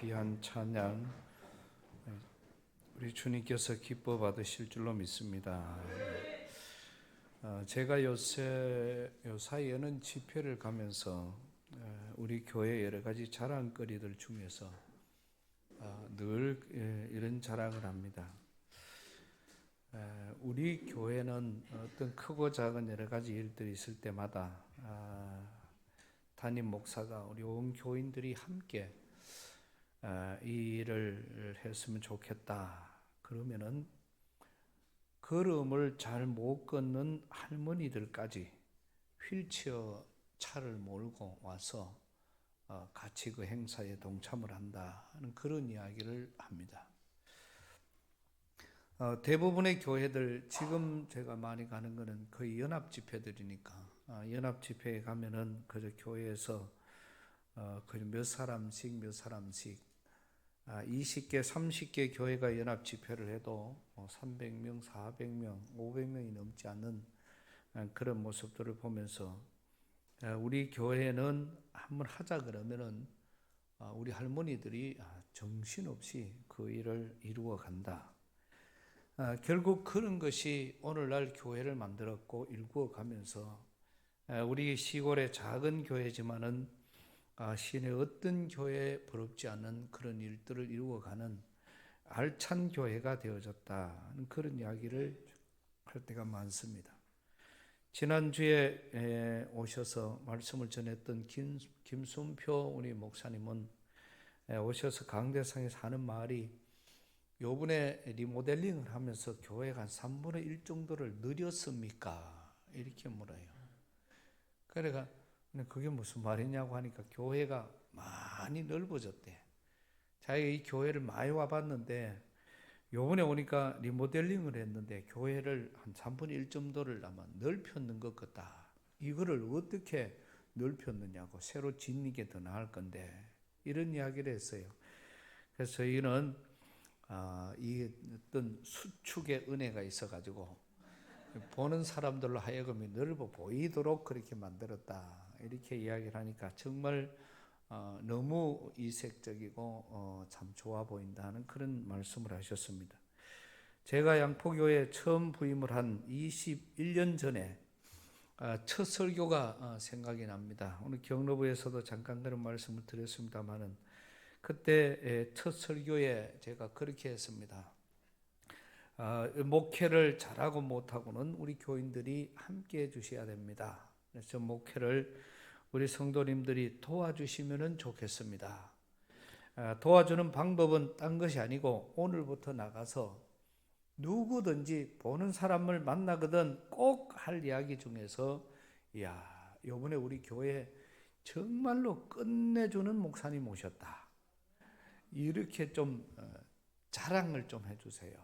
귀한 찬양 우리 주님께서 기뻐 받으실 줄로 믿습니다. 제가 요 사이에는 집회를 가면서 우리 교회 여러 가지 자랑거리들 중에서 늘 이런 자랑을 합니다. 우리 교회는 어떤 크고 작은 여러 가지 일들이 있을 때마다 담임 목사가 우리 온 교인들이 함께 이 일을 했으면 좋겠다. 그러면은 걸음을 잘 못 걷는 할머니들까지 휠체어 차를 몰고 와서 같이 그 행사에 동참을 한다 하는 그런 이야기를 합니다. 대부분의 교회들 지금 제가 많이 가는 거는 거의 연합 집회들이니까 연합 집회에 가면은 그저 교회에서 거의 몇 사람씩 20개, 30개 교회가 연합 집회를 해도 300명, 400명, 500명이 넘지 않는 그런 모습들을 보면서 우리 교회는 한번 하자 그러면은 우리 할머니들이 정신없이 그 일을 이루어 간다. 결국 그런 것이 오늘날 교회를 만들었고 일구어 가면서 우리 시골의 작은 교회지만은 시내 어떤 교회에 부럽지 않은 그런 일들을 이루어가는 알찬 교회가 되어졌다. 그런 이야기를 할 때가 많습니다. 지난주에 오셔서 말씀을 전했던 김순표 우리 목사님은 오셔서 강대상에서 하는 말이 요번에 리모델링을 하면서 교회가 한 3분의 1 정도를 늘렸습니까? 이렇게 물어요. 그래가 그게 무슨 말이냐고 하니까 교회가 많이 넓어졌대. 자기가 이 교회를 많이 와봤는데 요번에 오니까 리모델링을 했는데 교회를 한 3분의 1 정도를 아마 넓혔는 것 같다. 이거를 어떻게 넓혔느냐고 새로 짓는 게 더 나을 건데 이런 이야기를 했어요. 그래서 저희는 이 어떤 수축의 은혜가 있어가지고 보는 사람들로 하여금 넓어 보이도록 그렇게 만들었다. 이렇게 이야기를 하니까 정말 너무 이색적이고 참 좋아 보인다는 그런 말씀을 하셨습니다. 제가 양포교회에 처음 부임을 한 21년 전에 첫 설교가 생각이 납니다. 오늘 경로부에서도 잠깐 그런 말씀을 드렸습니다마는 그때 첫 설교에 제가 그렇게 했습니다. 목회를 잘하고 못하고는 우리 교인들이 함께 해주셔야 됩니다. 그래서 목회를 우리 성도님들이 도와주시면 좋겠습니다. 도와주는 방법은 딴 것이 아니고 오늘부터 나가서 누구든지 보는 사람을 만나거든 꼭 할 이야기 중에서 요번에 우리 교회에 정말로 끝내주는 목사님 오셨다. 이렇게 좀 자랑을 좀 해주세요.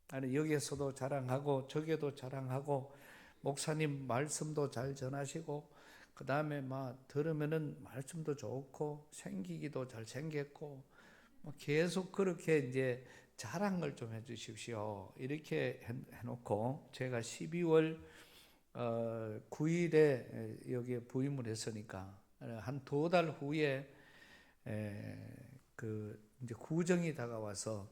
아니 여기에서도 자랑하고 저기에도 자랑하고 목사님 말씀도 잘 전하시고 그 다음에 막 들으면은 말씀도 좋고 생기기도 잘 생겼고 계속 그렇게 이제 자랑을 좀 해주십시오. 이렇게 해놓고 제가 12월 9일에 여기에 부임을 했으니까 한 2달 후에 그 이제 구정이 다가와서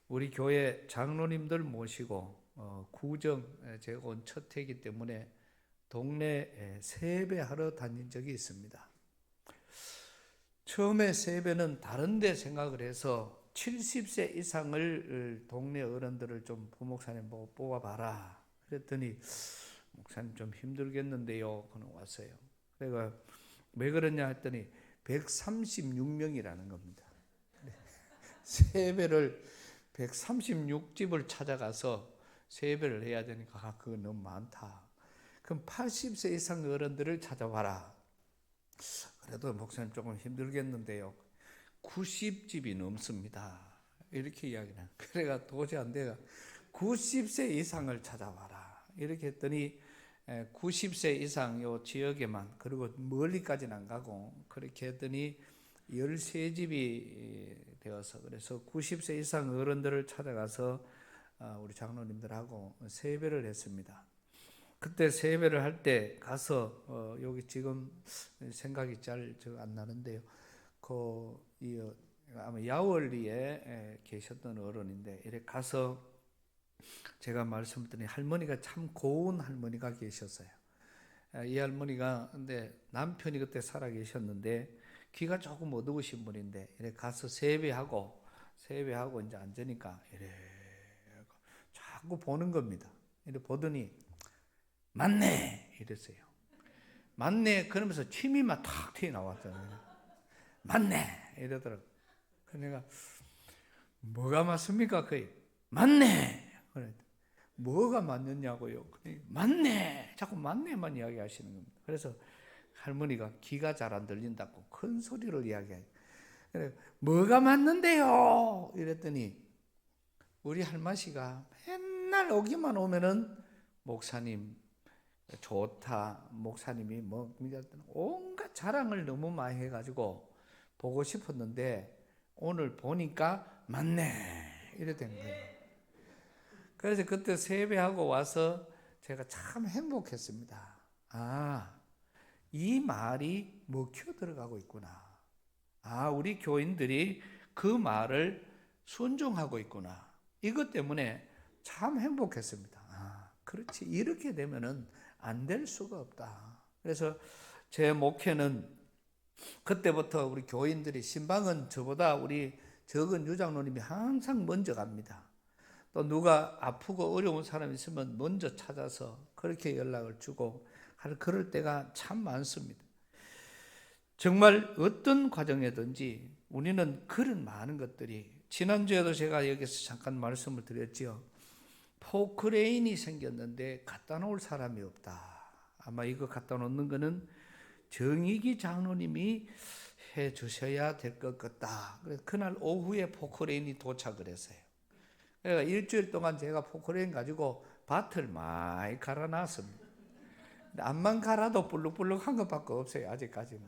우리 교회 장로님들 모시고 구정 제가 온 첫 해이기 때문에 동네 세배하러 다닌 적이 있습니다. 처음에 세배는 다른 데 생각을 해서 70세 이상을 동네 어른들을 좀 부목사님 보고 뽑아봐라. 그랬더니 목사님 좀 힘들겠는데요. 그는 왔어요. 그래가 왜 그러냐 했더니 136명이라는 겁니다. 세배를 136집을 찾아가서 세배를 해야 되니까 그거 너무 많다. 그럼 80세 이상 어른들을 찾아봐라. 그래도 목사님 조금 힘들겠는데요. 90집이 넘습니다. 이렇게 이야기는. 그래가 도저히 안 돼가 90세 이상을 찾아봐라. 이렇게 했더니 90세 이상 요 지역에만 그리고 멀리까지는 안 가고 그렇게 했더니 13집이 되어서 그래서 90세 이상 어른들을 찾아가서 우리 장로님들하고 세배를 했습니다. 그때 세배를 할 때 가서 여기 지금 생각이 잘 안 나는데요. 이 아마 야월리에 계셨던 어른인데 이래 가서 제가 말씀드린 할머니가 참 고운 할머니가 계셨어요. 이 할머니가 근데 남편이 그때 살아 계셨는데 귀가 조금 어두우신 분인데 이래 가서 세배하고 이제 앉으니까 이래 자꾸 보는 겁니다. 이래 보더니 맞네 이랬어요. 맞네 그러면서 침이 막 탁 튀어나왔잖아요. 맞네 이러더라고. 내가 뭐가 맞습니까? 거의 맞네. 그래. 뭐가 맞느냐고요? 맞네. 자꾸 맞네만 이야기하시는 겁니다. 그래서 할머니가 귀가 잘 안 들린다고 큰 소리를 이야기해요. 그래, 뭐가 맞는데요? 이랬더니 우리 할머니가 맨날 오기만 오면은 목사님 좋다. 목사님이 뭐 온갖 자랑을 너무 많이 해가지고 보고 싶었는데 오늘 보니까 맞네. 이래 된 거예요. 그래서 그때 세배하고 와서 제가 참 행복했습니다. 아, 이 말이 먹혀 들어가고 있구나. 아, 우리 교인들이 그 말을 순종하고 있구나. 이것 때문에 참 행복했습니다. 아, 그렇지. 이렇게 되면은 안 될 수가 없다. 그래서 제 목회는 그때부터 우리 교인들이 신방은 저보다 우리 적은 유장로님이 항상 먼저 갑니다. 또 누가 아프고 어려운 사람이 있으면 먼저 찾아서 그렇게 연락을 주고 그럴 때가 참 많습니다. 정말 어떤 과정이든지 우리는 그런 많은 것들이 지난주에도 제가 여기서 잠깐 말씀을 드렸죠. 포크레인이 생겼는데 갖다 놓을 사람이 없다. 아마 이거 갖다 놓는 거는 정익이 장로님이 해 주셔야 될 것 같다. 그래서 그날 오후에 포크레인이 도착을 했어요. 그러니까 일주일 동안 제가 포크레인 가지고 밭을 많이 갈아놨습니다. 암만 갈아도 불룩불룩한 것밖에 없어요. 아직까지는.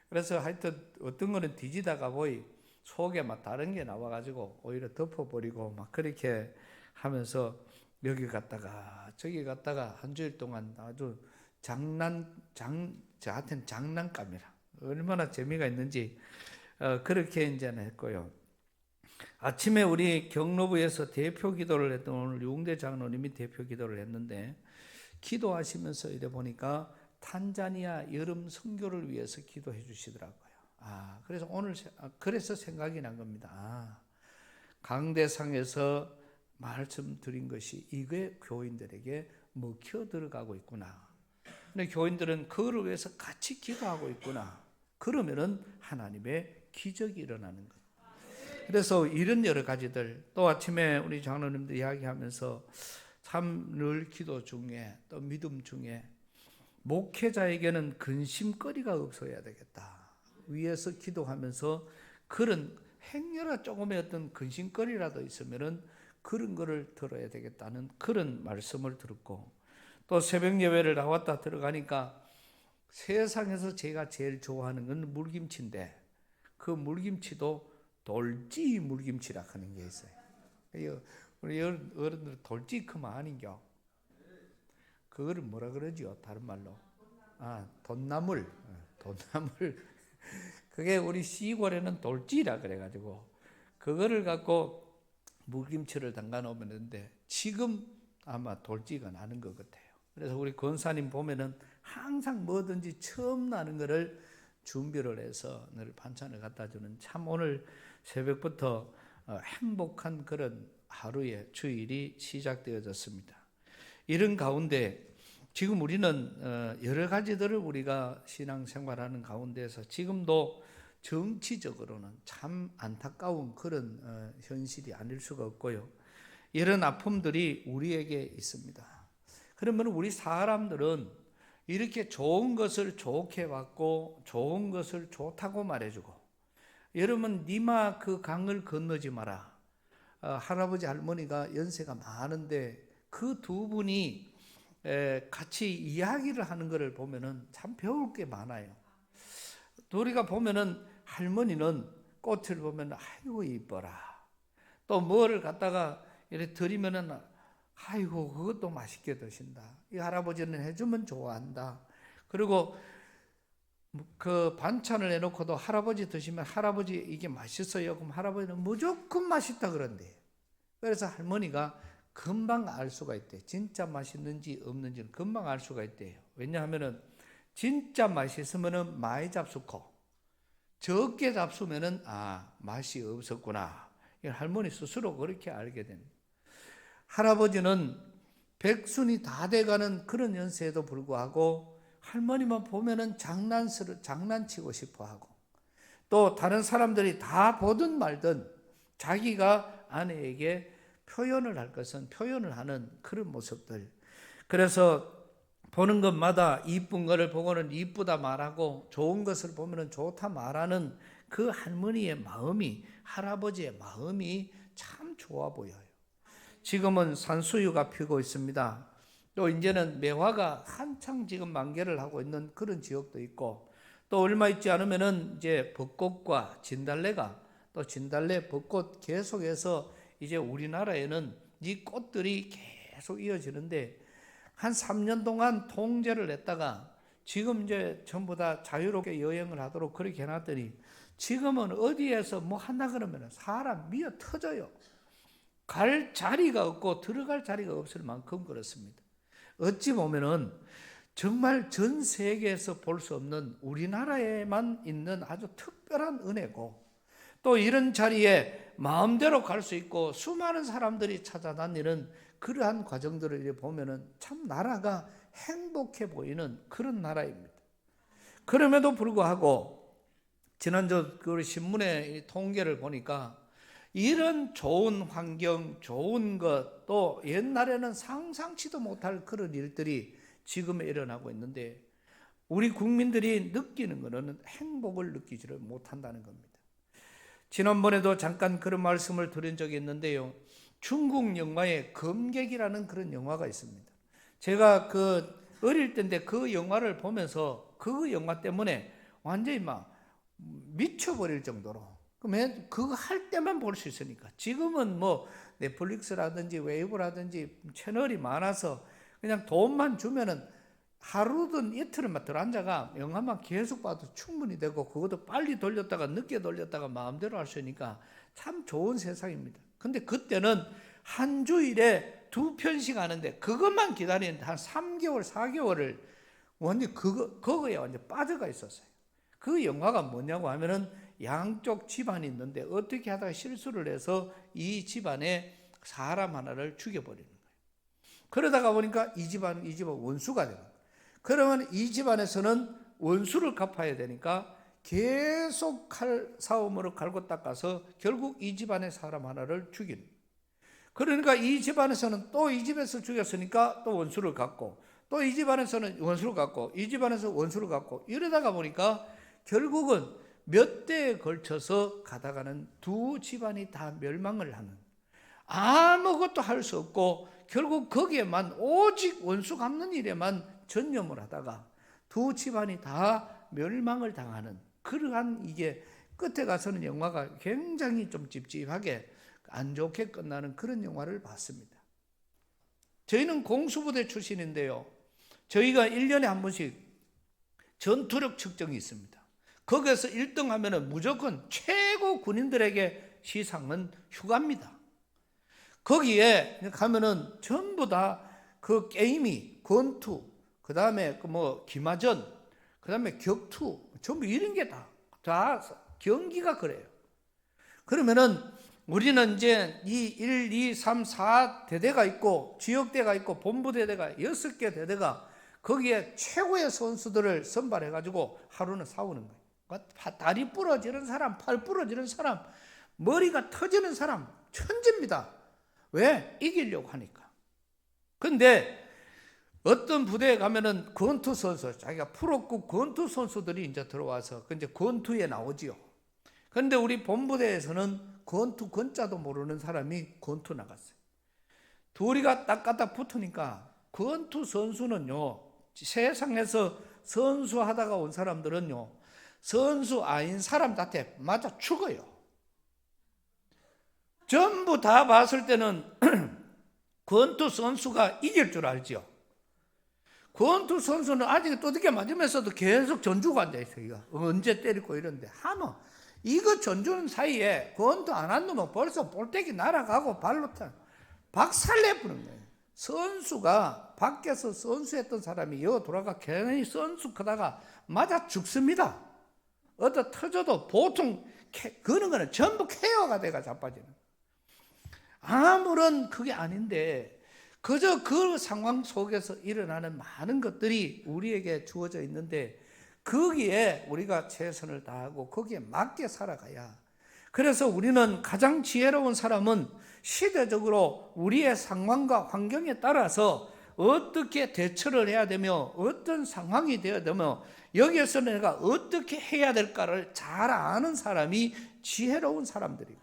그래서 하여튼 어떤 거는 뒤지다가 보이 속에 막 다른 게 나와가지고 오히려 덮어버리고 막 그렇게 하면서 여기 갔다가 저기 갔다가 한 주일 동안 아주 저한테는 장난감이라 얼마나 재미가 있는지 그렇게 이제는 했고요. 아침에 우리 경로부에서 대표 기도를 했던 오늘 용대 장로님이 대표 기도를 했는데 기도하시면서 이래 보니까 탄자니아 여름 선교를 위해서 기도해 주시더라고요. 아, 그래서 오늘 그래서 생각이 난 겁니다. 아, 강대상에서 말씀드린 것이 이게 교인들에게 먹혀 들어가고 있구나. 근데 교인들은 그를 위해서 같이 기도하고 있구나. 그러면은 하나님의 기적이 일어나는 것. 그래서 이런 여러 가지들 또 아침에 우리 장로님들 이야기하면서 참 늘 기도 중에 또 믿음 중에 목회자에게는 근심거리가 없어야 되겠다. 위에서 기도하면서 그런 행여나 조금의 어떤 근심거리라도 있으면은 그런 거를 들어야 되겠다는 그런 말씀을 들었고 또 새벽 예배를 나왔다 들어가니까 세상에서 제가 제일 좋아하는 건 물김치인데 그 물김치도 돌지 물김치라 하는 게 있어요. 우리 어른들 돌지 그만 아닌겨. 그거를 뭐라 그러지요? 다른 말로. 아, 돈나물. 그게 우리 시골에는 돌지라 그래가지고 그거를 갖고 물김치를 담가 놓으면 되는데 지금 아마 돌지가 나는 것 같아요. 그래서 우리 권사님 보면은 항상 뭐든지 처음 나는 거를 준비를 해서 늘 반찬을 갖다 주는 참 오늘 새벽부터 행복한 그런 하루의 주일이 시작되어졌습니다. 이런 가운데 지금 우리는 여러 가지들을 우리가 신앙생활하는 가운데서 지금도 정치적으로는 참 안타까운 그런 현실이 아닐 수가 없고요. 이런 아픔들이 우리에게 있습니다. 그러면 우리 사람들은 이렇게 좋은 것을 좋게 받고 좋은 것을 좋다고 말해주고 여러분 니마 그 강을 건너지 마라. 할아버지 할머니가 연세가 많은데 그 두 분이 같이 이야기를 하는 것을 보면은 참 배울 게 많아요. 우리가 보면은 할머니는 꽃을 보면 아이고 이뻐라. 또 뭐를 갖다가 이렇게 드리면은 아이고 그것도 맛있게 드신다. 이 할아버지는 해주면 좋아한다. 그리고 그 반찬을 해놓고도 할아버지 드시면 할아버지 이게 맛있어요. 그럼 할아버지는 무조건 맛있다 그런대. 그래서 할머니가 금방 알 수가 있대. 진짜 맛있는지 없는지는 금방 알 수가 있대요. 왜냐하면은 진짜 맛있으면은 많이 잡수고 적게 잡수면은 맛이 없었구나. 할머니 스스로 그렇게 알게 됩니다. 할아버지는 백순이 다 돼가는 그런 연세에도 불구하고 할머니만 보면은 장난치고 싶어 하고 또 다른 사람들이 다 보든 말든 자기가 아내에게 표현을 할 것은 표현을 하는 그런 모습들. 그래서 보는 것마다 이쁜 것을 보고는 이쁘다 말하고 좋은 것을 보면은 좋다 말하는 그 할머니의 마음이, 할아버지의 마음이 참 좋아 보여요. 지금은 산수유가 피고 있습니다. 또 이제는 매화가 한창 지금 만개를 하고 있는 그런 지역도 있고 또 얼마 있지 않으면은 이제 벚꽃과 진달래가 또 진달래, 벚꽃 계속해서 이제 우리나라에는 이 꽃들이 계속 이어지는데 한 3년 동안 통제를 했다가 지금 이제 전부 다 자유롭게 여행을 하도록 그렇게 해놨더니 지금은 어디에서 뭐 한다 그러면 사람 미어 터져요. 갈 자리가 없고 들어갈 자리가 없을 만큼 그렇습니다. 어찌 보면은 정말 전 세계에서 볼 수 없는 우리나라에만 있는 아주 특별한 은혜고 또 이런 자리에 마음대로 갈 수 있고 수많은 사람들이 찾아다니는 그러한 과정들을 보면은 참 나라가 행복해 보이는 그런 나라입니다. 그럼에도 불구하고 지난주 그 신문의 통계를 보니까 이런 좋은 환경, 좋은 것, 또 옛날에는 상상치도 못할 그런 일들이 지금 일어나고 있는데 우리 국민들이 느끼는 것은 행복을 느끼지를 못한다는 겁니다. 지난번에도 잠깐 그런 말씀을 드린 적이 있는데요. 중국 영화에 검객이라는 그런 영화가 있습니다. 제가 그 어릴 때인데 그 영화를 보면서 그 영화 때문에 완전히 막 미쳐버릴 정도로 그거 할 때만 볼 수 있으니까 지금은 뭐 넷플릭스라든지 웨이브라든지 채널이 많아서 그냥 돈만 주면은 하루든 이틀은 들어앉아가 영화만 계속 봐도 충분히 되고 그것도 빨리 돌렸다가 늦게 돌렸다가 마음대로 할 수 있으니까 참 좋은 세상입니다. 근데 그때는 한 주일에 2편씩 하는데 그것만 기다리는데 한 3개월, 4개월을 완전 그거에 완전 빠져가 있었어요. 그 영화가 뭐냐고 하면은 양쪽 집안이 있는데 어떻게 하다가 실수를 해서 이 집안에 사람 하나를 죽여버리는 거예요. 그러다가 보니까 이 집안 원수가 되는 거예요. 그러면 이 집안에서는 원수를 갚아야 되니까 계속 싸움으로 갈고 닦아서 결국 이 집안의 사람 하나를 죽이는 거예요. 그러니까 이 집안에서는 또 이 집에서 죽였으니까 또 원수를 갚고 또 이 집안에서는 원수를 갚고 이 집안에서 원수를 갚고 이러다가 보니까 결국은 몇 대에 걸쳐서 가다가는 두 집안이 다 멸망을 하는 아무것도 할 수 없고 결국 거기에만 오직 원수 갚는 일에만 전념을 하다가 두 집안이 다 멸망을 당하는 그러한 이게 끝에 가서는 영화가 굉장히 좀 찝찝하게 안 좋게 끝나는 그런 영화를 봤습니다. 저희는 공수부대 출신인데요. 저희가 1년에 한 번씩 전투력 측정이 있습니다. 거기에서 1등 하면은 무조건 최고 군인들에게 시상은 휴가입니다. 거기에 가면은 전부 다 그 게임이 권투, 그 다음에 기마전, 그 다음에 격투, 전부 이런 게 다 경기가 그래요. 그러면은 우리는 이제 이 1, 2, 3, 4 대대가 있고 지역대가 있고 본부대대가 6개 대대가 거기에 최고의 선수들을 선발해가지고 하루는 싸우는 거예요. 다리 부러지는 사람, 팔 부러지는 사람, 머리가 터지는 사람 천재입니다. 왜? 이기려고 하니까. 근데 어떤 부대에 가면은 권투 선수, 자기가 프로급 권투 선수들이 이제 들어와서 이제 권투에 나오지요. 그런데 우리 본부대에서는 권투 권자도 모르는 사람이 권투 나갔어요. 둘이가 딱 갖다 붙으니까 권투 선수는요, 세상에서 선수하다가 온 사람들은요, 선수 아닌 사람한테 맞아 죽어요. 전부 다 봤을 때는 권투 선수가 이길 줄 알죠. 권투 선수는 아직 두들겨 맞으면서도 계속 전주가 앉아있어요. 언제 때리고 이런데 하면 이거 전주는 사이에 권투 안 한 놈은 벌써 볼때기 날아가고 발로 박살내버린 거예요. 선수가 밖에서 선수했던 사람이 여 돌아가 괜히 선수 크다가 맞아 죽습니다. 어디 터져도 보통 그런 거는 전부 KO가 돼가 자빠지는. 아무런 그게 아닌데 그저 그 상황 속에서 일어나는 많은 것들이 우리에게 주어져 있는데 거기에 우리가 최선을 다하고 거기에 맞게 살아가야. 그래서 우리는 가장 지혜로운 사람은 시대적으로 우리의 상황과 환경에 따라서 어떻게 대처를 해야 되며 어떤 상황이 되어야 되며 여기에서 내가 어떻게 해야 될까를 잘 아는 사람이 지혜로운 사람들이고,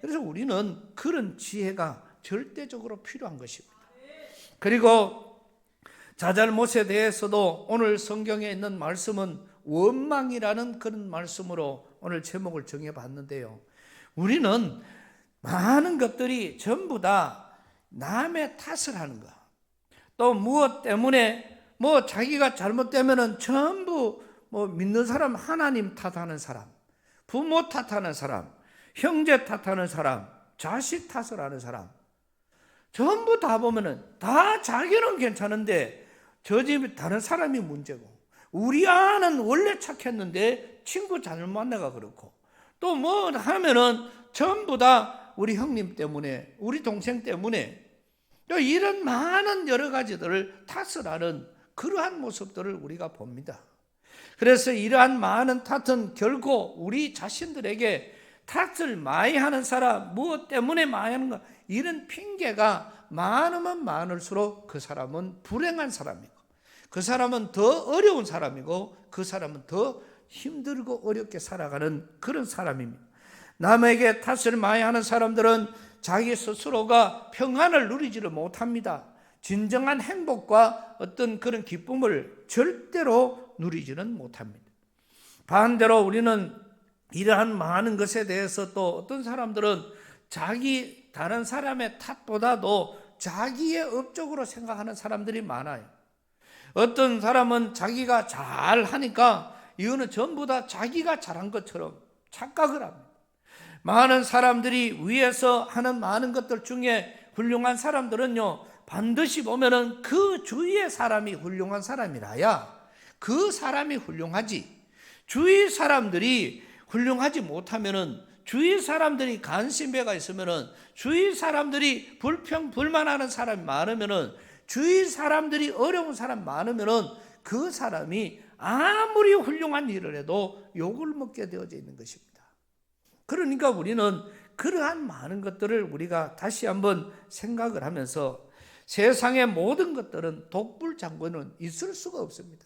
그래서 우리는 그런 지혜가 절대적으로 필요한 것입니다. 그리고 자잘못에 대해서도 오늘 성경에 있는 말씀은 원망이라는 그런 말씀으로 오늘 제목을 정해봤는데요. 우리는 많은 것들이 전부 다 남의 탓을 하는 것, 또 무엇 때문에 자기가 잘못되면은 전부 믿는 사람 하나님 탓하는 사람, 부모 탓하는 사람, 형제 탓하는 사람, 자식 탓을 하는 사람, 전부 다 보면은 다 자기는 괜찮은데 저 집이 다른 사람이 문제고, 우리 아는 원래 착했는데 친구 잘못 만나가 그렇고, 또 하면은 전부 다 우리 형님 때문에, 우리 동생 때문에, 또 이런 많은 여러 가지들을 탓을 하는 그러한 모습들을 우리가 봅니다. 그래서 이러한 많은 탓은 결코 우리 자신들에게 탓을 많이 하는 사람, 무엇 때문에 많이 하는가, 이런 핑계가 많으면 많을수록 그 사람은 불행한 사람이고, 그 사람은 더 어려운 사람이고, 그 사람은 더 힘들고 어렵게 살아가는 그런 사람입니다. 남에게 탓을 많이 하는 사람들은 자기 스스로가 평안을 누리지를 못합니다. 진정한 행복과 어떤 그런 기쁨을 절대로 누리지는 못합니다. 반대로 우리는 이러한 많은 것에 대해서 또 어떤 사람들은 다른 사람의 탓보다도 자기의 업적으로 생각하는 사람들이 많아요. 어떤 사람은 자기가 잘하니까 이거는 전부 다 자기가 잘한 것처럼 착각을 합니다. 많은 사람들이 위에서 하는 많은 것들 중에 훌륭한 사람들은요, 반드시 보면은 그 주위의 사람이 훌륭한 사람이라야 그 사람이 훌륭하지, 주위 사람들이 훌륭하지 못하면은, 주위 사람들이 간신배가 있으면은, 주위 사람들이 불만하는 사람이 많으면은, 주위 사람들이 어려운 사람 많으면은 그 사람이 아무리 훌륭한 일을 해도 욕을 먹게 되어져 있는 것입니다. 그러니까 우리는 그러한 많은 것들을 우리가 다시 한번 생각을 하면서, 세상의 모든 것들은 독불장군은 있을 수가 없습니다.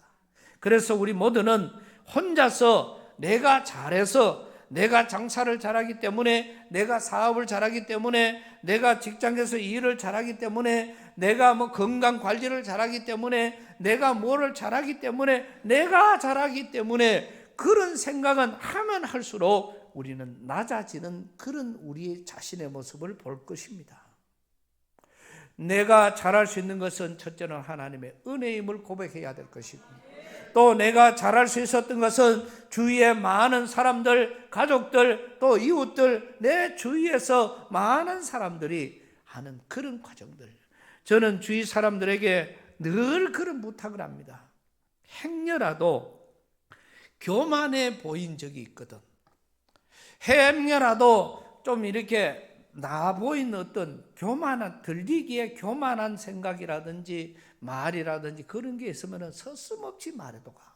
그래서 우리 모두는 혼자서 내가 잘해서, 내가 장사를 잘하기 때문에, 내가 사업을 잘하기 때문에, 내가 직장에서 일을 잘하기 때문에, 내가 건강 관리를 잘하기 때문에, 내가 뭐를 잘하기 때문에, 내가 잘하기 때문에, 그런 생각은 하면 할수록 우리는 낮아지는 그런 우리 자신의 모습을 볼 것입니다. 내가 잘할 수 있는 것은 첫째는 하나님의 은혜임을 고백해야 될 것이고, 또 내가 잘할 수 있었던 것은 주위의 많은 사람들, 가족들, 또 이웃들, 내 주위에서 많은 사람들이 하는 그런 과정들, 저는 주위 사람들에게 늘 그런 부탁을 합니다. 행여라도 교만해 보인 적이 있거든, 행여라도 좀 이렇게 나 보이는 어떤 들리기에 교만한 생각이라든지 말이라든지 그런 게 있으면 서슴없이 말해도 가.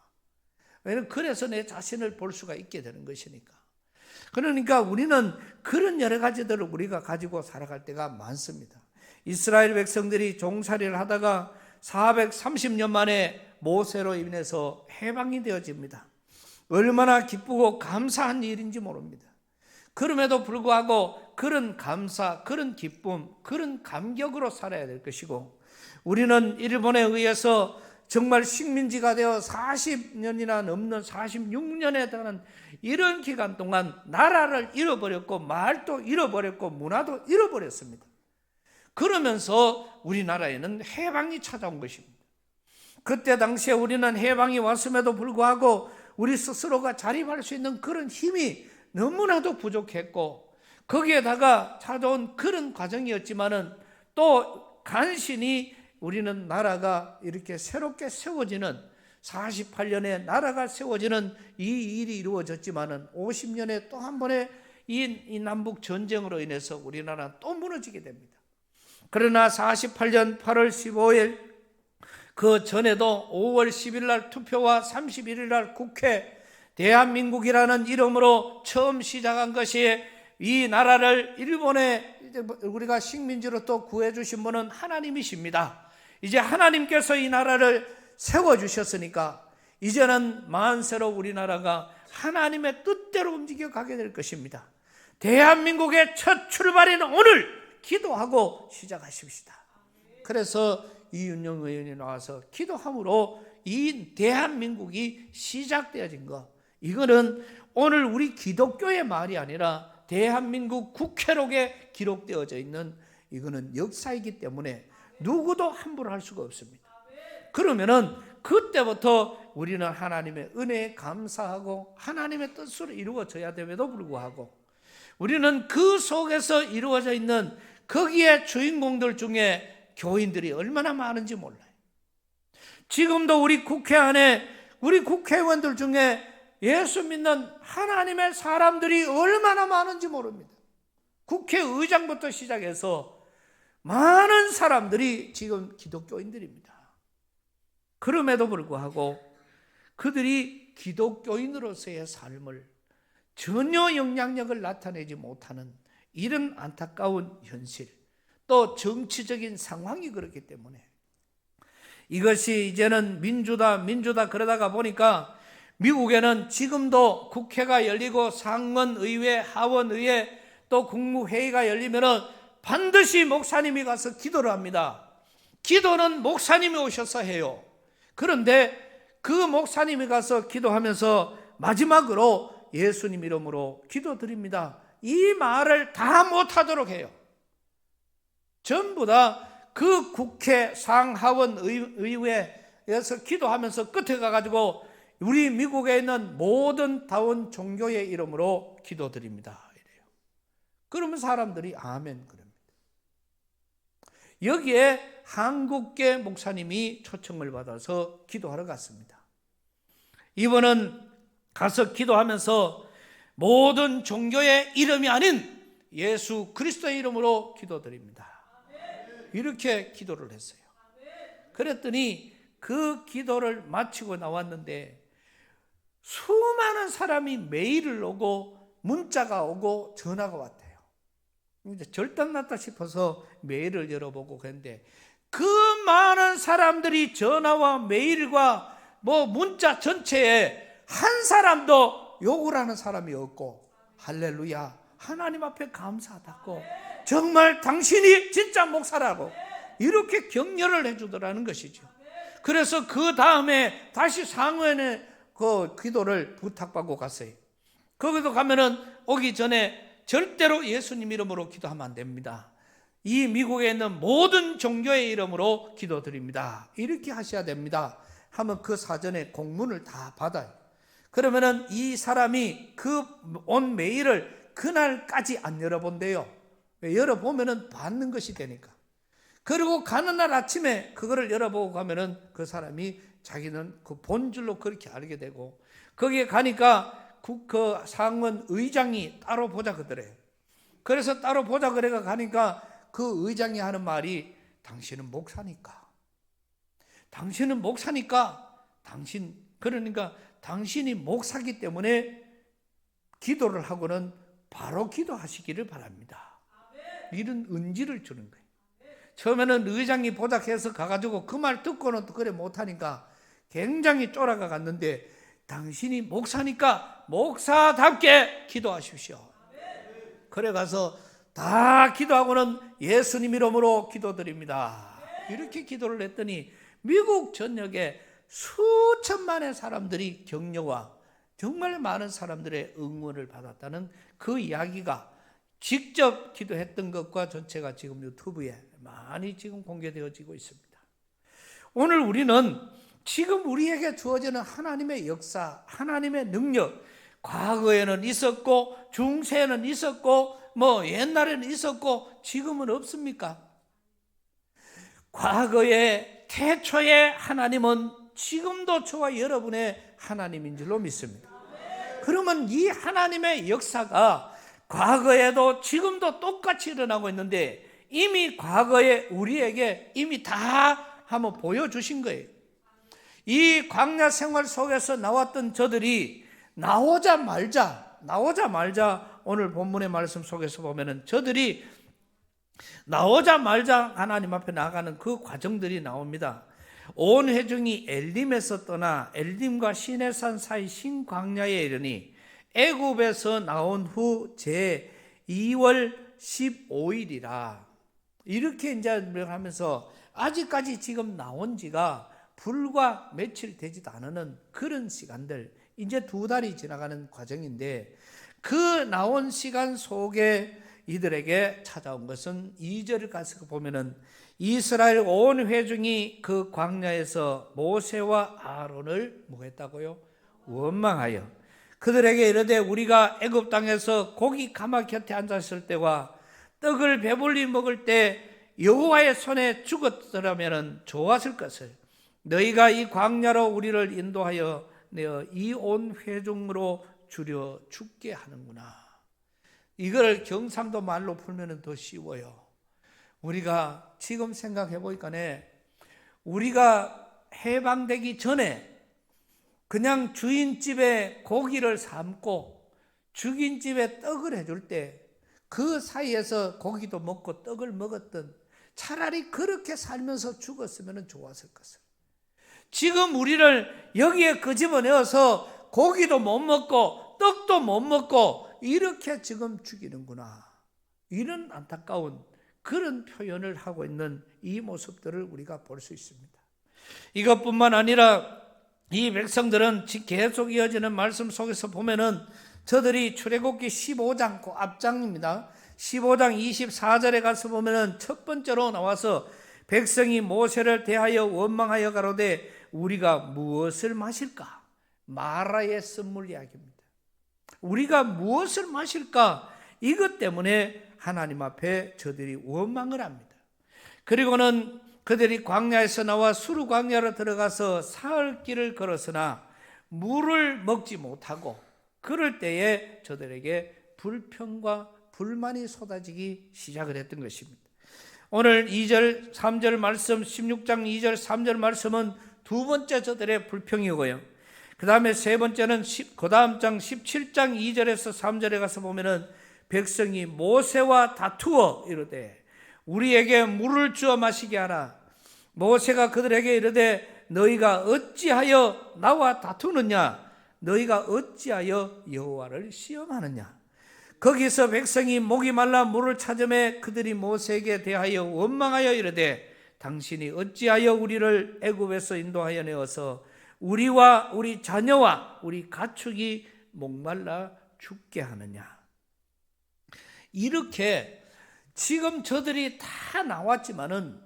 왜냐하면 그래서 내 자신을 볼 수가 있게 되는 것이니까. 그러니까 우리는 그런 여러 가지들을 우리가 가지고 살아갈 때가 많습니다. 이스라엘 백성들이 종살이를 하다가 430년 만에 모세로 인해서 해방이 되어집니다. 얼마나 기쁘고 감사한 일인지 모릅니다. 그럼에도 불구하고 그런 감사, 그런 기쁨, 그런 감격으로 살아야 될 것이고, 우리는 일본에 의해서 정말 식민지가 되어 40년이나 넘는 46년에 달하는 이런 기간 동안 나라를 잃어버렸고, 말도 잃어버렸고, 문화도 잃어버렸습니다. 그러면서 우리나라에는 해방이 찾아온 것입니다. 그때 당시에 우리는 해방이 왔음에도 불구하고 우리 스스로가 자립할 수 있는 그런 힘이 너무나도 부족했고, 거기에다가 찾아온 그런 과정이었지만은 또 간신히 우리는 나라가 이렇게 새롭게 세워지는, 48년에 나라가 세워지는 이 일이 이루어졌지만은 50년에 또 한 번의 이 남북 전쟁으로 인해서 우리나라는 또 무너지게 됩니다. 그러나 48년 8월 15일 그 전에도 5월 10일 날 투표와 31일 날 국회, 대한민국이라는 이름으로 처음 시작한 것이, 이 나라를 일본에 우리가 식민지로 또 구해주신 분은 하나님이십니다. 이제 하나님께서 이 나라를 세워주셨으니까 이제는 만세로 우리나라가 하나님의 뜻대로 움직여 가게 될 것입니다. 대한민국의 첫 출발인 오늘 기도하고 시작하십시다. 그래서 이윤영 의원이 나와서 기도함으로 이 대한민국이 시작되어진 것, 이거는 오늘 우리 기독교의 말이 아니라 대한민국 국회록에 기록되어져 있는, 이거는 역사이기 때문에 누구도 함부로 할 수가 없습니다. 그러면은 그때부터 우리는 하나님의 은혜에 감사하고 하나님의 뜻으로 이루어져야 됨에도 불구하고, 우리는 그 속에서 이루어져 있는 거기에 주인공들 중에 교인들이 얼마나 많은지 몰라요. 지금도 우리 국회 안에 우리 국회의원들 중에 예수 믿는 하나님의 사람들이 얼마나 많은지 모릅니다. 국회의장부터 시작해서 많은 사람들이 지금 기독교인들입니다. 그럼에도 불구하고 그들이 기독교인으로서의 삶을 전혀 영향력을 나타내지 못하는 이런 안타까운 현실, 또 정치적인 상황이 그렇기 때문에 이것이 이제는 민주다 그러다가 보니까 미국에는 지금도 국회가 열리고 상원의회, 하원의회, 또 국무회의가 열리면은 반드시 목사님이 가서 기도를 합니다. 기도는 목사님이 오셔서 해요. 그런데 그 목사님이 가서 기도하면서 마지막으로 예수님 이름으로 기도드립니다, 이 말을 다 못하도록 해요. 전부 다 그 국회 상하원 의회에서 기도하면서 끝에 가가지고 우리 미국에 있는 모든 다원 종교의 이름으로 기도드립니다 이래요. 그러면 사람들이 아멘 그럽니다. 여기에 한국계 목사님이 초청을 받아서 기도하러 갔습니다. 이번은 가서 기도하면서 모든 종교의 이름이 아닌 예수 그리스도의 이름으로 기도드립니다, 이렇게 기도를 했어요. 그랬더니 그 기도를 마치고 나왔는데 수많은 사람이 메일을 오고 문자가 오고 전화가 왔대요. 이제 절단났다 싶어서 메일을 열어보고 그랬는데 그 많은 사람들이 전화와 메일과 문자 전체에 한 사람도 욕을 하는 사람이 없고, 할렐루야, 하나님 앞에 감사하다고, 정말 당신이 진짜 목사라고 이렇게 격려를 해주더라는 것이죠. 그래서 그 다음에 다시 상원에 그 기도를 부탁받고 갔어요. 거기도 가면은 오기 전에 절대로 예수님 이름으로 기도하면 안 됩니다, 이 미국에 있는 모든 종교의 이름으로 기도드립니다, 이렇게 하셔야 됩니다 하면 그 사전에 공문을 다 받아요. 그러면은 이 사람이 그 온 메일을 그날까지 안 열어본대요. 열어보면은 받는 것이 되니까. 그리고 가는 날 아침에 그거를 열어보고 가면은 그 사람이 자기는 그 본줄로 그렇게 알게 되고, 거기에 가니까 그 상원 의장이 따로 보자 그러더래요. 그래서 따로 보자 그래가 가니까 그 의장이 하는 말이, 당신은 목사니까 그러니까 당신이 목사기 때문에 기도를 하고는 바로 기도하시기를 바랍니다, 이런 은지를 주는 거예요. 처음에는 의장이 보작해서 가가지고 그 말 듣고는 또 그래 못하니까 굉장히 쫄아가 갔는데, 당신이 목사니까 목사답게 기도하십시오. 그래 가서 다 기도하고는 예수님 이름으로 기도드립니다, 이렇게 기도를 했더니 미국 전역에 수천만의 사람들이 격려와 정말 많은 사람들의 응원을 받았다는 그 이야기가 직접 기도했던 것과 전체가 지금 유튜브에 많이 지금 공개되어지고 있습니다. 오늘 우리는 지금 우리에게 주어지는 하나님의 역사, 하나님의 능력, 과거에는 있었고 중세에는 있었고 옛날에는 있었고 지금은 없습니까? 과거의 태초의 하나님은 지금도 저와 여러분의 하나님인 줄로 믿습니다. 그러면 이 하나님의 역사가 과거에도 지금도 똑같이 일어나고 있는데 이미 과거에 우리에게 이미 다 한번 보여주신 거예요. 이 광야 생활 속에서 나왔던 저들이 나오자마자 오늘 본문의 말씀 속에서 보면은 저들이 나오자마자 하나님 앞에 나가는 그 과정들이 나옵니다. 온 회중이 엘림에서 떠나 엘림과 시내산 사이 신광야에 이르니 애굽에서 나온 후 제 2월 15일이라. 이렇게 이제 하면서 아직까지 지금 나온 지가 불과 며칠 되지도 않은 그런 시간들, 이제 2달이 지나가는 과정인데 그 나온 시간 속에 이들에게 찾아온 것은 2절을 가서 보면은 이스라엘 온 회중이 그 광야에서 모세와 아론을 뭐 했다고요? 원망하여 그들에게 이르되 우리가 애굽 땅에서 고기 가마 곁에 앉았을 때와 떡을 배불리 먹을 때 여호와의 손에 죽었더라면 좋았을 것을 너희가 이 광야로 우리를 인도하여 내어 이 온 회중으로 줄여 죽게 하는구나. 이걸 경상도 말로 풀면 더 쉬워요. 우리가 지금 생각해 보니까 우리가 해방되기 전에 그냥 주인집에 고기를 삶고 주인집에 떡을 해줄 때 그 사이에서 고기도 먹고 떡을 먹었던, 차라리 그렇게 살면서 죽었으면 좋았을 것을. 지금 우리를 여기에 끄집어내어서 고기도 못 먹고 떡도 못 먹고 이렇게 지금 죽이는구나. 이런 안타까운 그런 표현을 하고 있는 이 모습들을 우리가 볼 수 있습니다. 이것뿐만 아니라 이 백성들은 계속 이어지는 말씀 속에서 보면은 저들이 출애굽기 15장 그 앞장입니다. 15장 24절에 가서 보면은 첫 번째로 나와서 백성이 모세를 대하여 원망하여 가로되 우리가 무엇을 마실까? 마라의 썰물 이야기입니다. 우리가 무엇을 마실까? 이것 때문에 하나님 앞에 저들이 원망을 합니다. 그리고는 그들이 광야에서 나와 수르 광야로 들어가서 사흘 길을 걸었으나 물을 먹지 못하고 그럴 때에 저들에게 불평과 불만이 쏟아지기 시작을 했던 것입니다. 오늘 2절 3절 말씀 16장 2절 3절 말씀은 두 번째 저들의 불평이고요. 그 다음에 세 번째는 그 다음 장 17장 2절에서 3절에 가서 보면은 백성이 모세와 다투어 이르되 우리에게 물을 주어 마시게 하라. 모세가 그들에게 이르되 너희가 어찌하여 나와 다투느냐? 너희가 어찌하여 여호와를 시험하느냐? 거기서 백성이 목이 말라 물을 찾으매 그들이 모세에게 대하여 원망하여 이르되 당신이 어찌하여 우리를 애굽에서 인도하여 내어서 우리와 우리 자녀와 우리 가축이 목말라 죽게 하느냐? 이렇게 지금 저들이 다 나왔지만은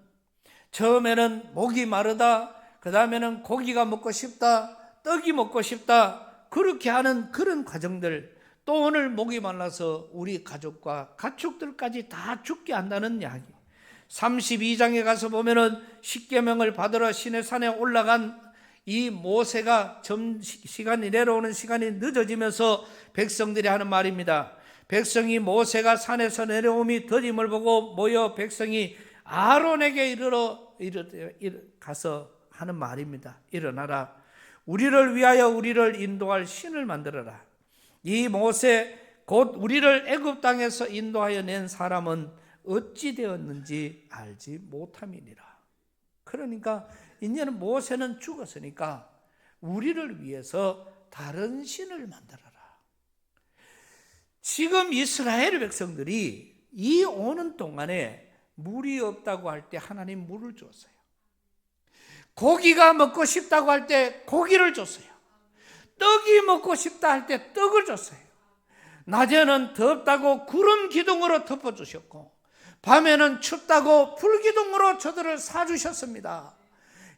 처음에는 목이 마르다, 그 다음에는 고기가 먹고 싶다, 떡이 먹고 싶다, 그렇게 하는 그런 과정들, 또 오늘 목이 말라서 우리 가족과 가축들까지 다 죽게 한다는 이야기. 32장에 가서 보면은 십계명을 받으러 시내산에 올라간 이 모세가 시간이 내려오는 시간이 늦어지면서 백성들이 하는 말입니다. 백성이 모세가 산에서 내려오미 더딤을 보고 모여 백성이 아론에게 가서 하는 말입니다. 일어나라. 우리를 위하여 우리를 인도할 신을 만들어라. 이 모세 곧 우리를 애굽 땅에서 인도하여 낸 사람은 어찌 되었는지 알지 못함이니라. 그러니까 이제는 모세는 죽었으니까 우리를 위해서 다른 신을 만들어라. 지금 이스라엘 백성들이 이 오는 동안에 물이 없다고 할 때 하나님 물을 줬어요. 고기가 먹고 싶다고 할 때 고기를 줬어요. 떡이 먹고 싶다 할 때 떡을 줬어요. 낮에는 덥다고 구름 기둥으로 덮어주셨고 밤에는 춥다고 불 기둥으로 저들을 사주셨습니다.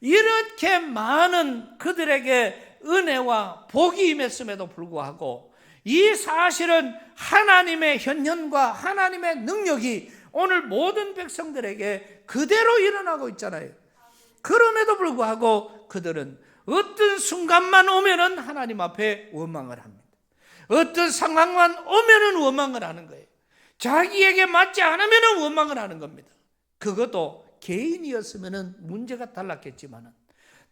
이렇게 많은 그들에게 은혜와 복이 임했음에도 불구하고 이 사실은 하나님의 현현과 하나님의 능력이 오늘 모든 백성들에게 그대로 일어나고 있잖아요. 그럼에도 불구하고 그들은 어떤 순간만 오면은 하나님 앞에 원망을 합니다. 어떤 상황만 오면은 원망을 하는 거예요. 자기에게 맞지 않으면은 원망을 하는 겁니다. 그것도 개인이었으면은 문제가 달랐겠지만은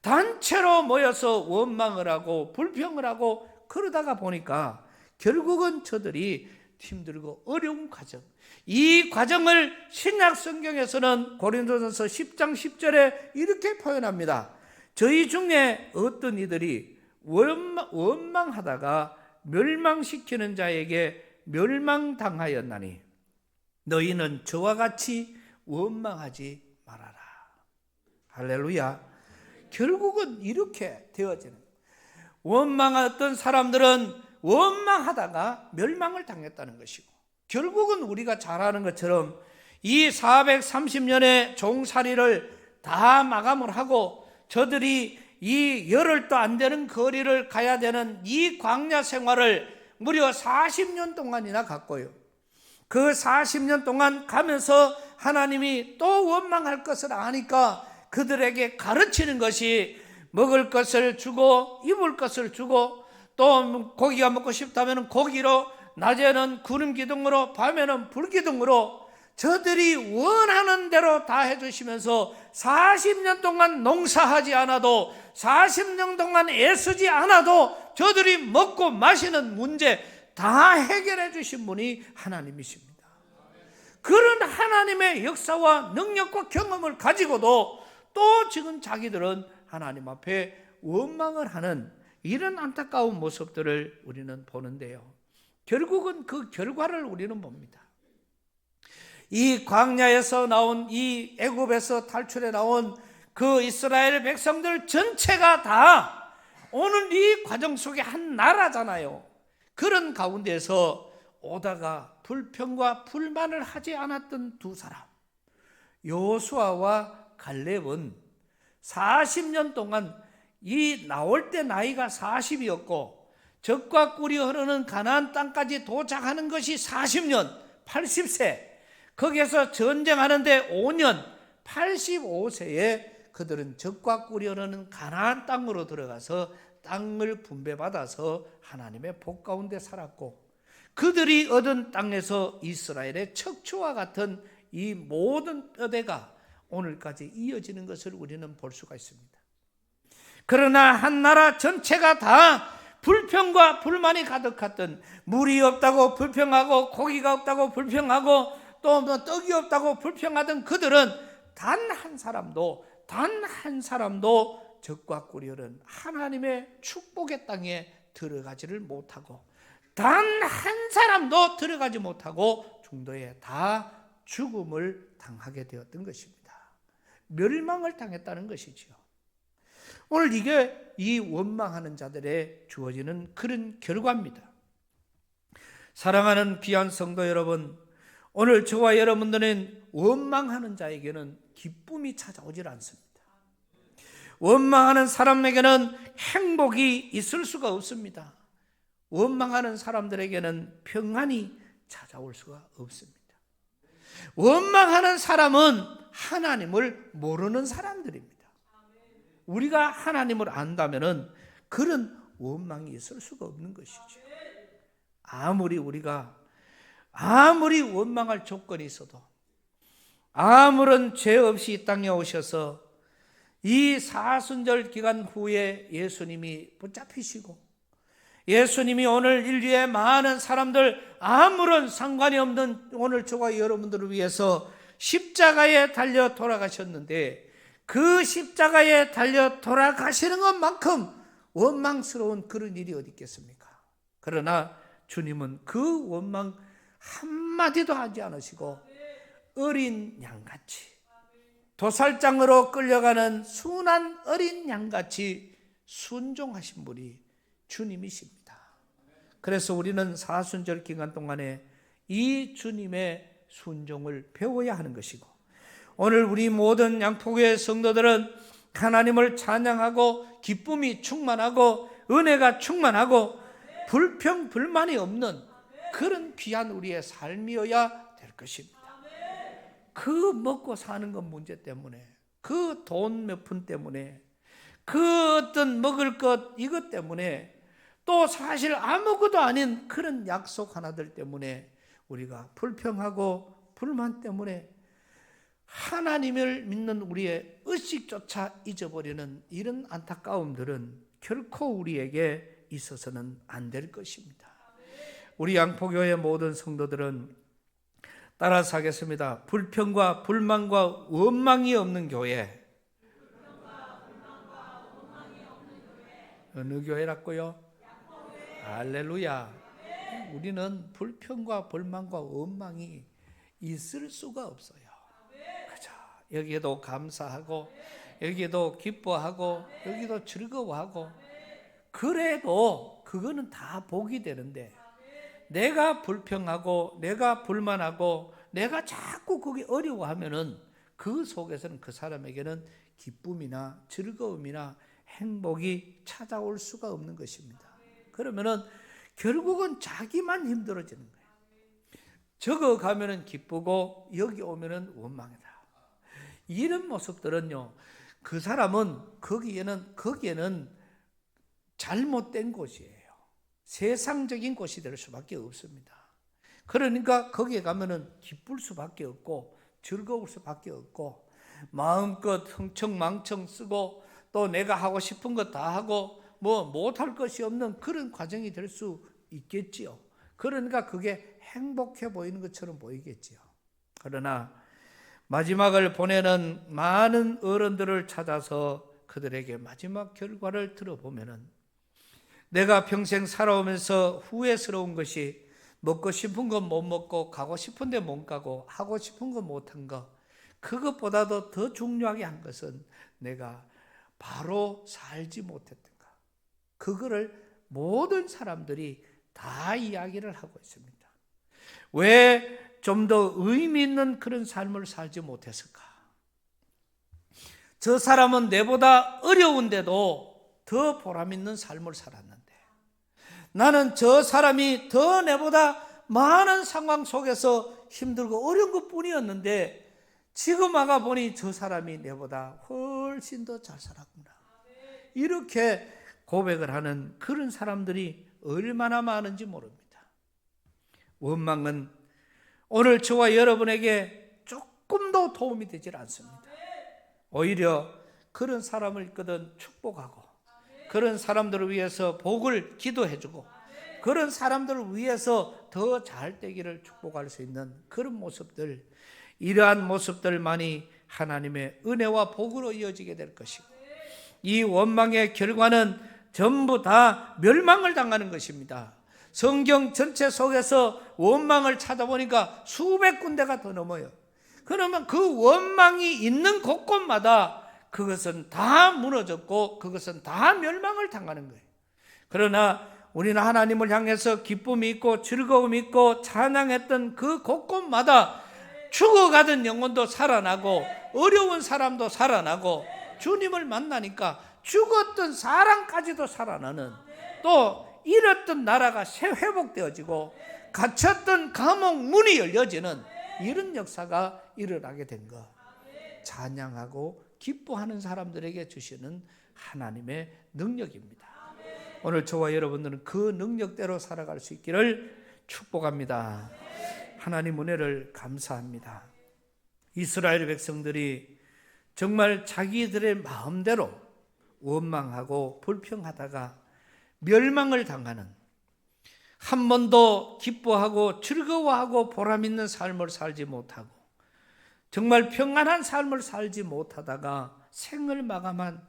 단체로 모여서 원망을 하고 불평을 하고 그러다가 보니까 결국은 저들이 힘들고 어려운 과정, 이 과정을 신약 성경에서는 고린도전서 10장 10절에 이렇게 표현합니다. 저희 중에 어떤 이들이 원망하다가 멸망시키는 자에게 멸망당하였나니 너희는 저와 같이 원망하지 말아라. 할렐루야. 결국은 이렇게 되어지는 거예요. 원망했던 사람들은 원망하다가 멸망을 당했다는 것이고, 결국은 우리가 잘 아는 것처럼 이 430년의 종살이를 다 마감을 하고 저들이 이 열흘도 안 되는 거리를 가야 되는 이 광야 생활을 무려 40년 동안이나 갔고요. 그 40년 동안 가면서 하나님이 또 원망할 것을 아니까 그들에게 가르치는 것이 먹을 것을 주고 입을 것을 주고 또 고기가 먹고 싶다면 고기로, 낮에는 구름 기둥으로, 밤에는 불 기둥으로 저들이 원하는 대로 다 해주시면서 40년 동안 농사하지 않아도 40년 동안 애쓰지 않아도 저들이 먹고 마시는 문제 다 해결해 주신 분이 하나님이십니다. 그런 하나님의 역사와 능력과 경험을 가지고도 또 지금 자기들은 하나님 앞에 원망을 하는 이런 안타까운 모습들을 우리는 보는데요. 결국은 그 결과를 우리는 봅니다. 이 광야에서 나온, 이 애굽에서 탈출해 나온 그 이스라엘 백성들 전체가 다 오늘 이 과정 속에 한 나라잖아요. 그런 가운데서 오다가 불평과 불만을 하지 않았던 두 사람, 여호수아와 갈렙은 40년 동안 이 나올 때 나이가 40이었고 젖과 꿀이 흐르는 가나안 땅까지 도착하는 것이 40년, 80세, 거기에서 전쟁하는데 5년, 85세에 그들은 젖과 꿀이 흐르는 가나안 땅으로 들어가서 땅을 분배받아서 하나님의 복 가운데 살았고, 그들이 얻은 땅에서 이스라엘의 척추와 같은 이 모든 뼈대가 오늘까지 이어지는 것을 우리는 볼 수가 있습니다. 그러나 한 나라 전체가 다 불평과 불만이 가득했던, 물이 없다고 불평하고 고기가 없다고 불평하고 또 뭐 떡이 없다고 불평하던 그들은 단 한 사람도 젖과 꿀이 흐르는 하나님의 축복의 땅에 들어가지를 못하고 단 한 사람도 들어가지 못하고 중도에 다 죽음을 당하게 되었던 것입니다. 멸망을 당했다는 것이지요. 오늘 이게 이 원망하는 자들의 주어지는 그런 결과입니다. 사랑하는 귀한 성도 여러분, 오늘 저와 여러분들은 원망하는 자에게는 기쁨이 찾아오질 않습니다. 원망하는 사람에게는 행복이 있을 수가 없습니다. 원망하는 사람들에게는 평안이 찾아올 수가 없습니다. 원망하는 사람은 하나님을 모르는 사람들입니다. 우리가 하나님을 안다면은 그런 원망이 있을 수가 없는 것이죠. 아무리 원망할 조건이 있어도, 아무런 죄 없이 이 땅에 오셔서 이 사순절 기간 후에 예수님이 붙잡히시고 예수님이 오늘 인류의 많은 사람들 아무런 상관이 없는 오늘 저와 여러분들을 위해서 십자가에 달려 돌아가셨는데, 그 십자가에 달려 돌아가시는 것만큼 원망스러운 그런 일이 어디 있겠습니까? 그러나 주님은 그 원망 한마디도 하지 않으시고 어린 양같이, 도살장으로 끌려가는 순한 어린 양같이 순종하신 분이 주님이십니다. 그래서 우리는 사순절 기간 동안에 이 주님의 순종을 배워야 하는 것이고, 오늘 우리 모든 양포교회 성도들은 하나님을 찬양하고 기쁨이 충만하고 은혜가 충만하고 불평 불만이 없는 그런 귀한 우리의 삶이어야 될 것입니다. 그 먹고 사는 것 문제 때문에, 그 돈 몇 푼 때문에, 그 어떤 먹을 것 이것 때문에, 또 사실 아무것도 아닌 그런 약속 하나들 때문에 우리가 불평하고 불만 때문에 하나님을 믿는 우리의 의식조차 잊어버리는 이런 안타까움들은 결코 우리에게 있어서는 안 될 것입니다. 우리 양포교회 모든 성도들은 따라서 하겠습니다. 불평과 불만과 원망이 없는 교회. 어느 교회라고요? 할렐루야. 우리는 불평과 불만과 원망이 있을 수가 없어요. 그죠? 여기에도 감사하고, 여기에도 기뻐하고, 여기도 즐거워하고, 그래도 그거는 다 복이 되는데, 내가 불평하고 내가 불만하고 내가 자꾸 그게 어려워하면은 그 속에서는 그 사람에게는 기쁨이나 즐거움이나 행복이 찾아올 수가 없는 것입니다. 그러면은 결국은 자기만 힘들어지는 거예요. 저거 가면은 기쁘고 여기 오면은 원망이다. 이런 모습들은요, 그 사람은 거기에는 잘못된 곳이에요. 세상적인 곳이 될 수밖에 없습니다. 그러니까 거기에 가면은 기쁠 수밖에 없고 즐거울 수밖에 없고 마음껏 흥청망청 쓰고 또 내가 하고 싶은 것 다 하고 뭐 못할 것이 없는 그런 과정이 될 수 있겠지요. 그러니까 그게 행복해 보이는 것처럼 보이겠지요. 그러나 마지막을 보내는 많은 어른들을 찾아서 그들에게 마지막 결과를 들어보면은 내가 평생 살아오면서 후회스러운 것이 먹고 싶은 건 못 먹고 가고 싶은 데 못 가고 하고 싶은 건 못한 것, 그것보다도 더 중요하게 한 것은 내가 바로 살지 못했던 것. 그거를 모든 사람들이 다 이야기를 하고 있습니다. 왜 좀 더 의미 있는 그런 삶을 살지 못했을까? 저 사람은 내보다 어려운데도 더 보람 있는 삶을 살았는데 나는 저 사람이 더 내보다 많은 상황 속에서 힘들고 어려운 것뿐이었는데 지금 와가 보니 저 사람이 내보다 훨씬 더 잘 살았구나. 이렇게 고백을 하는 그런 사람들이 얼마나 많은지 모릅니다. 원망은 오늘 저와 여러분에게 조금도 도움이 되질 않습니다. 오히려 그런 사람을 있거든 축복하고 그런 사람들을 위해서 복을 기도해주고 그런 사람들을 위해서 더 잘 되기를 축복할 수 있는 그런 모습들, 이러한 모습들만이 하나님의 은혜와 복으로 이어지게 될 것이고 이 원망의 결과는 전부 다 멸망을 당하는 것입니다. 성경 전체 속에서 원망을 찾아보니까 수백 군데가 더 넘어요. 그러면 그 원망이 있는 곳곳마다 그것은 다 무너졌고 그것은 다 멸망을 당하는 거예요. 그러나 우리는 하나님을 향해서 기쁨이 있고 즐거움이 있고 찬양했던 그 곳곳마다 죽어가던 영혼도 살아나고 어려운 사람도 살아나고 주님을 만나니까 죽었던 사람까지도 살아나는, 또 잃었던 나라가 새 회복되어지고 갇혔던 감옥 문이 열려지는 이런 역사가 일어나게 된 것, 찬양하고 기뻐하는 사람들에게 주시는 하나님의 능력입니다. 오늘 저와 여러분들은 그 능력대로 살아갈 수 있기를 축복합니다. 하나님 은혜를 감사합니다. 이스라엘 백성들이 정말 자기들의 마음대로 원망하고 불평하다가 멸망을 당하는, 한 번도 기뻐하고 즐거워하고 보람있는 삶을 살지 못하고 정말 평안한 삶을 살지 못하다가 생을 마감한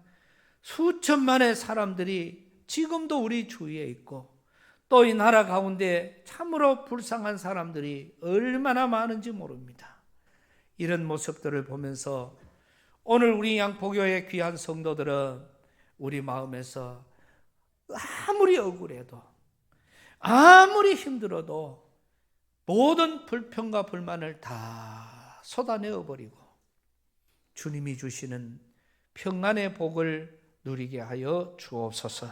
수천만의 사람들이 지금도 우리 주위에 있고 또 이 나라 가운데 참으로 불쌍한 사람들이 얼마나 많은지 모릅니다. 이런 모습들을 보면서 오늘 우리 양포교회 귀한 성도들은 우리 마음에서 아무리 억울해도 아무리 힘들어도 모든 불평과 불만을 다 쏟아내어 버리고 주님이 주시는 평안의 복을 누리게 하여 주옵소서.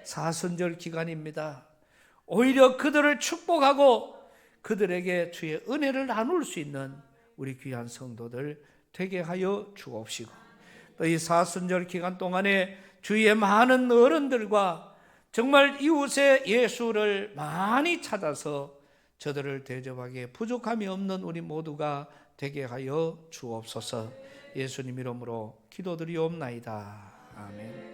사순절 기간입니다. 오히려 그들을 축복하고 그들에게 주의 은혜를 나눌 수 있는 우리 귀한 성도들 되게 하여 주옵시고, 또 이 사순절 기간 동안에 주위의 많은 어른들과 정말 이웃의 예수를 많이 찾아서 저들을 대접하기에 부족함이 없는 우리 모두가 되게 하여 주옵소서. 예수님 이름으로 기도드리옵나이다. 아멘.